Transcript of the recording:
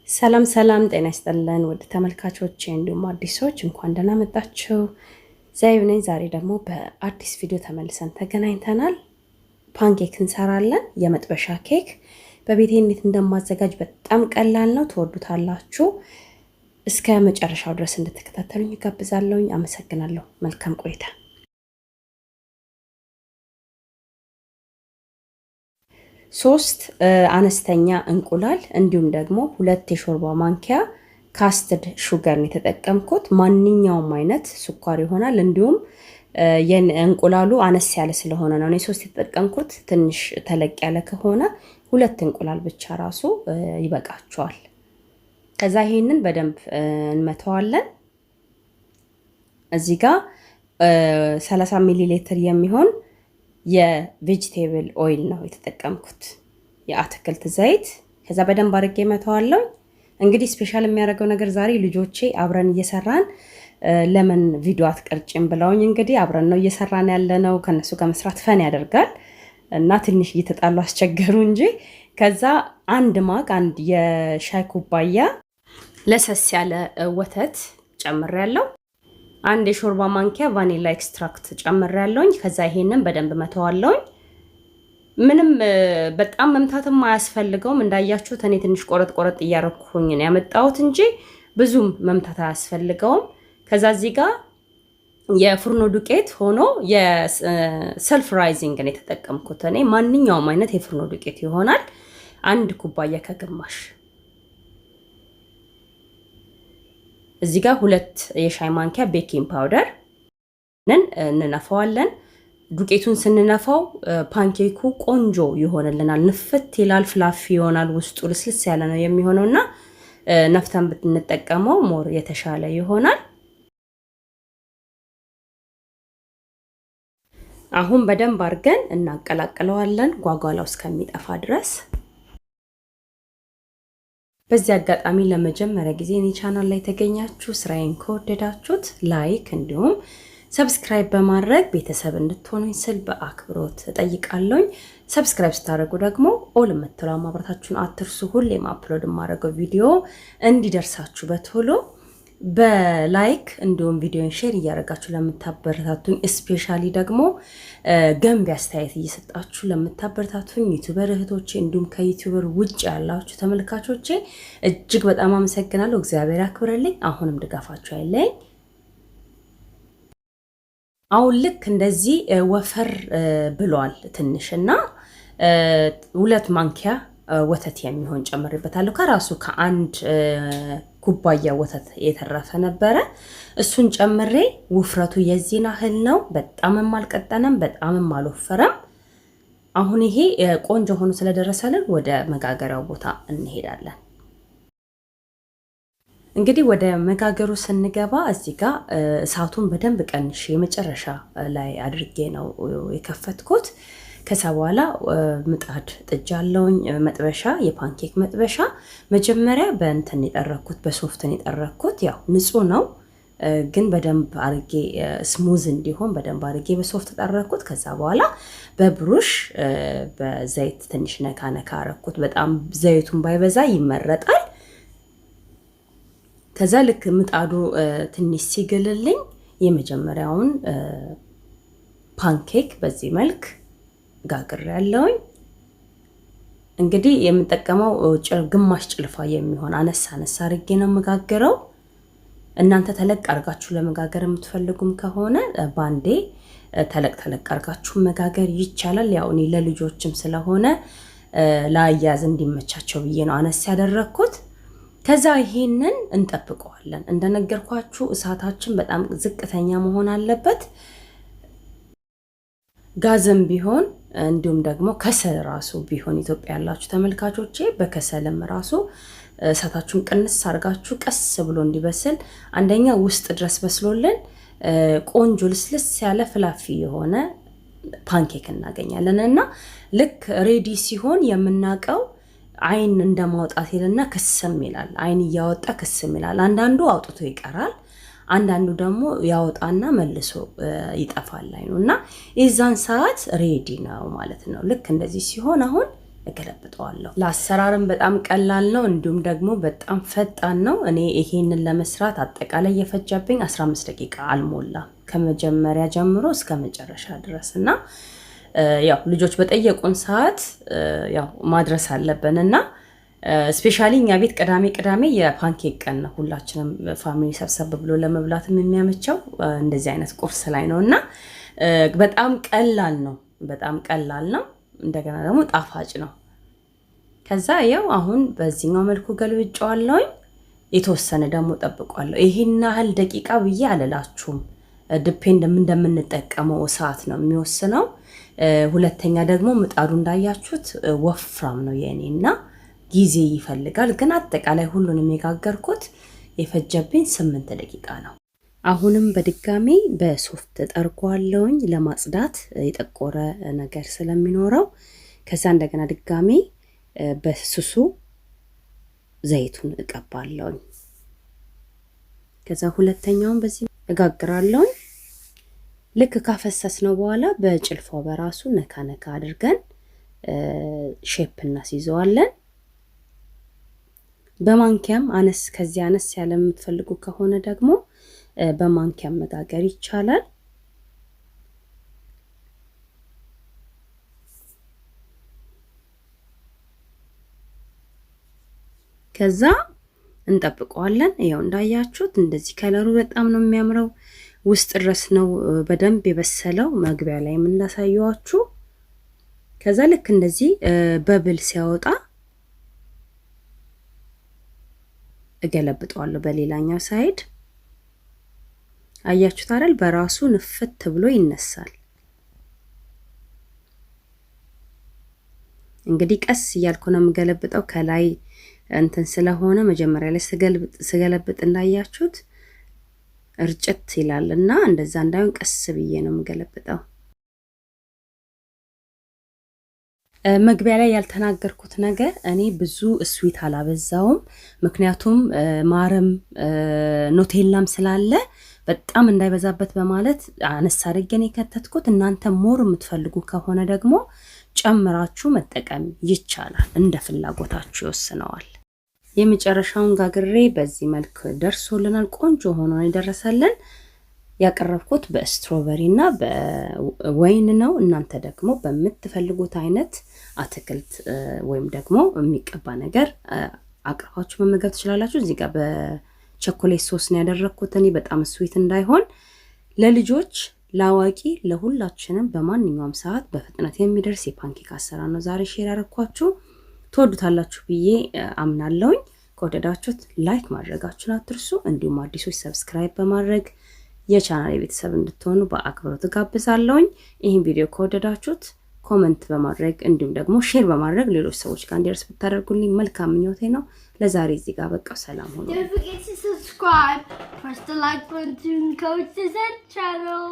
ሰላም ሰላም ጤና ይስጥልን ወደ ተመልካቾቼ እንዲሁም አዲሶች እንኳን ደህና መጣችሁ። ዛሬ ዛሬ ደግሞ በአዲስ ቪዲዮ ተመልሰን ተገናኝተናል። ፓንኬክ እንሰራለን። የመጥበሻ ኬክ በቤቴ እንዴት እንደማዘጋጅ በጣም ቀላል ነው፣ ትወዱታላችሁ። እስከ መጨረሻው ድረስ እንድትከታተሉኝ ጋብዛለሁ። አመሰግናለሁ። መልካም ቆይታ። ሶስት አነስተኛ እንቁላል እንዲሁም ደግሞ 2 የሾርባ ማንኪያ ካስትድ ሹገር ነው የተጠቀምኩት። ማንኛውም አይነት ስኳር ይሆናል። እንዲሁም የእንቁላሉ አነስ ያለ ስለሆነ ነው እኔ 3 የተጠቀምኩት። ትንሽ ተለቅ ያለ ከሆነ 2 እንቁላል ብቻ ራሱ ይበቃቸዋል። ከዛ ይሄንን በደንብ እንመተዋለን። እዚህ ጋር 30 ሚሊ ሊትር የሚሆን የቬጂቴብል ኦይል ነው የተጠቀምኩት፣ የአትክልት ዘይት። ከዛ በደንብ አድርጌ መተዋለሁ። እንግዲህ ስፔሻል የሚያደርገው ነገር ዛሬ ልጆቼ አብረን እየሰራን ለምን ቪዲዮ አትቀርጭም ብለውኝ እንግዲህ አብረን ነው እየሰራን ያለነው። ከነሱ ጋር መስራት ፈን ያደርጋል እና ትንሽ እየተጣሉ አስቸገሩ እንጂ። ከዛ አንድ የሻይ ኩባያ ለሰስ ያለ ወተት ጨምሬያለሁ። አንድ የሾርባ ማንኪያ ቫኒላ ኤክስትራክት ጨምሬያለሁኝ። ከዛ ይሄንን በደንብ መተዋለሁኝ። ምንም በጣም መምታትም አያስፈልገውም። እንዳያችሁት እኔ ትንሽ ቆረጥ እያረኩኝ ነው ያመጣሁት እንጂ ብዙም መምታት አያስፈልገውም። ከዛ እዚህ ጋር የፍርኖ ዱቄት ሆኖ የሰልፍ ራይዚንግ ነው የተጠቀምኩት እኔ። ማንኛውም አይነት የፍርኖ ዱቄት ይሆናል። 1 ኩባያ ከግማሽ። እዚህ ጋር 2 የሻይ ማንኪያ ቤኪንግ ፓውደር እንነፋዋለን። ዱቄቱን ስንነፋው ፓንኬኩ ቆንጆ ይሆንልናል። ንፍት ይላል፣ ፍላፊ ይሆናል። ውስጡ ልስልስ ያለ ነው የሚሆነውና ነፍተን ብንጠቀመው ሞር የተሻለ ይሆናል። አሁን በደንብ አድርገን እናቀላቅለዋለን ጓጓላው እስከሚጠፋ ድረስ። በዚህ አጋጣሚ ለመጀመሪያ ጊዜ እኔ ቻናል ላይ ተገኛችሁ ስራዬን ከወደዳችሁት ላይክ እንዲሁም ሰብስክራይብ በማድረግ ቤተሰብ እንድትሆኑኝ ስል በአክብሮት እጠይቃለሁ። ሰብስክራይብ ስታደርጉ ደግሞ ኦል የምትለው ማብራታችሁን አትርሱ። ሁሌም አፕሎድ የማደርገው ቪዲዮ እንዲደርሳችሁ በቶሎ በላይክ እንዲሁም ቪዲዮን ሼር እያደረጋችሁ ለምታበረታቱኝ፣ ስፔሻሊ ደግሞ ገንቢ አስተያየት እየሰጣችሁ ለምታበረታቱኝ ዩቲዩበር እህቶቼ እንዲሁም ከዩቲዩበር ውጭ ያላችሁ ተመልካቾቼ እጅግ በጣም አመሰግናለሁ። እግዚአብሔር ያክብርልኝ። አሁንም ድጋፋችሁ አይለኝ። አሁን ልክ እንደዚህ ወፈር ብሏል ትንሽና 2 ማንኪያ ወተት የሚሆን ጨምሬበታለሁ። ከራሱ ከአንድ ኩባያ ወተት የተረፈ ነበረ። እሱን ጨምሬ ውፍረቱ የዚህን ያህል ነው። በጣምም አልቀጠነም፣ በጣምም አልወፈረም። አሁን ይሄ ቆንጆ ሆኖ ስለደረሰልን ወደ መጋገሪያው ቦታ እንሄዳለን። እንግዲህ ወደ መጋገሩ ስንገባ እዚህ ጋር እሳቱን በደንብ ቀንሼ የመጨረሻ ላይ አድርጌ ነው የከፈትኩት። ከዛ በኋላ ምጣድ ጥጃለሁኝ። መጥበሻ፣ የፓንኬክ መጥበሻ መጀመሪያ በእንትን የጠረኩት በሶፍትን የጠረኩት። ያው ንጹህ ነው ግን በደንብ አርጌ ስሙዝ እንዲሆን በደንብ አርጌ በሶፍት ጠረኩት። ከዛ በኋላ በብሩሽ በዘይት ትንሽ ነካ አረኩት። በጣም ዘይቱን ባይበዛ ይመረጣል። ከዛ ልክ ምጣዱ ትንሽ ሲግልልኝ የመጀመሪያውን ፓንኬክ በዚህ መልክ ጋግር ያለውኝ። እንግዲህ የምጠቀመው ግማሽ ጭልፋ የሚሆን አነሳ አርጌ ነው መጋገረው። እናንተ ተለቅ አርጋችሁ ለመጋገር የምትፈልጉም ከሆነ ባንዴ ተለቅ አርጋችሁ መጋገር ይቻላል። ያው እኔ ለልጆችም ስለሆነ ላያዝ እንዲመቻቸው ብዬ ነው አነስ ያደረኩት። ከዛ ይሄንን እንጠብቀዋለን። እንደነገርኳችሁ እሳታችን በጣም ዝቅተኛ መሆን አለበት። ጋዝም ቢሆን እንዲሁም ደግሞ ከሰል ራሱ ቢሆን ኢትዮጵያ ያላችሁ ተመልካቾቼ በከሰልም ራሱ እሳታችሁን ቅንስ አርጋችሁ ቀስ ብሎ እንዲበስል፣ አንደኛ ውስጥ ድረስ በስሎልን ቆንጆ ልስልስ ያለ ፍላፊ የሆነ ፓንኬክ እናገኛለን። እና ልክ ሬዲ ሲሆን የምናቀው አይን እንደማውጣት ይልና ክስም ይላል። አይን እያወጣ ክስም ይላል። አንዳንዱ አውጥቶ ይቀራል፣ አንዳንዱ ደግሞ ያወጣና መልሶ ይጠፋል አይኑ። እና የዛን ሰዓት ሬዲ ነው ማለት ነው። ልክ እንደዚህ ሲሆን አሁን እገለብጠዋለሁ ለአሰራርም በጣም ቀላል ነው እንዲሁም ደግሞ በጣም ፈጣን ነው እኔ ይሄንን ለመስራት አጠቃላይ የፈጀብኝ 15 ደቂቃ አልሞላ ከመጀመሪያ ጀምሮ እስከ መጨረሻ ድረስና ያው ልጆች በጠየቁን ሰዓት ያው ማድረስ አለብንና ስፔሻሊ እኛ ቤት ቅዳሜ የፓንኬክ ቀን ነው ሁላችንም ፋሚሊ ሰብሰብ ብሎ ለመብላት የሚያመቸው እንደዚህ አይነት ቁርስ ላይ ነውና በጣም ቀላል ነው እንደገና ደግሞ ጣፋጭ ነው ከዛ ያው አሁን በዚህኛው መልኩ ገልብጫዋለሁ የተወሰነ ደግሞ ጠብቋለሁ ይሄን ያህል ደቂቃ ብዬ አለላችሁም ዲፔንድ እንደምንጠቀመው ሰዓት ነው የሚወስነው ሁለተኛ ደግሞ ምጣዱ እንዳያችሁት ወፍራም ነው የኔና ጊዜ ይፈልጋል ግን አጠቃላይ ሁሉንም የጋገርኩት የፈጀብኝ 8 ደቂቃ ነው አሁንም በድጋሚ በሶፍት ጠርጓለሁኝ ለማጽዳት የጠቆረ ነገር ስለሚኖረው ከዛ እንደገና ድጋሚ በስሱ ዘይቱን እቀባለሁኝ ከዛ ሁለተኛውን በዚህ እጋግራለሁኝ ልክ ካፈሰስነው በኋላ በጭልፋው በራሱ ነካ አድርገን ሼፕ እናስይዘዋለን በማንኪያም ከዚህ አነስ ያለ የምትፈልጉ ከሆነ ደግሞ በማንኪያ መጋገር ይቻላል ከዛ እንጠብቀዋለን ይሄው እንዳያችሁት እንደዚህ ከለሩ በጣም ነው የሚያምረው ውስጥ ድረስ ነው በደንብ የበሰለው መግቢያ ላይ እንዳሳየዋችሁ ከዛ ልክ እንደዚህ በብል ሲያወጣ እገለብጠዋለሁ በሌላኛው ሳይድ አያችሁት አይደል በራሱ ንፍት ብሎ ይነሳል እንግዲህ ቀስ እያልኩ ነው የምገለብጠው ከላይ እንትን ስለሆነ መጀመሪያ ላይ ስገለብጥ እንዳያችሁት እርጭት ይላልና እንደዛ እንዳይሆን ቀስ ብዬ ነው የምገለብጠው መግቢያ ላይ ያልተናገርኩት ነገር እኔ ብዙ ስዊት አላበዛውም ምክንያቱም ማረም ኖቴላም ስላለ በጣም እንዳይበዛበት በማለት አነስ አድርጌን የከተትኩት እናንተ ሞር የምትፈልጉ ከሆነ ደግሞ ጨምራችሁ መጠቀም ይቻላል እንደ ፍላጎታችሁ ይወስነዋል የመጨረሻውን ጋግሬ በዚህ መልክ ደርሶልናል ቆንጆ ሆኖ ይደረሰልን ያቀረብኩት በስትሮበሪና በወይን ነው እናንተ ደግሞ በመትፈልጉት አይነት አትክልት ወይም ደግሞ የሚቀባ ነገር አቅርባችሁ መመገብ ትችላላችሁ እዚህ ጋር በቸኮሌት ሶስ ነው ያደረኩት እኔ በጣም ስዊት እንዳይሆን ለልጆች ላዋቂ ለሁላችንም በማንኛውም ሰዓት በፍጥነት የሚደርስ የፓንኬክ አሰራር ነው ዛሬ ሼር ያደረኳችሁ ተወዱታላችሁ ብዬ አምናለሁኝ ከወደዳችሁት ላይክ ማድረጋችሁን አትርሱ እንዲሁም አዲሶች ሰብስክራይብ በማድረግ የቻናሌ ቤተሰብ እንድትሆኑ በአክብሮት ጋብዛለሁኝ ይሄን ቪዲዮ ከወደዳችሁት ኮሜንት በማድረግ እንዲሁም ደግሞ ሼር በማድረግ ሌሎች ሰዎች ጋር እንዲደርስ ብታደርጉልኝ መልካም ምኞቴ ነው ለዛሬ እዚህ ጋር በቃ ሰላም ሁኑ Don't forget to subscribe, press the like button, go to the channel.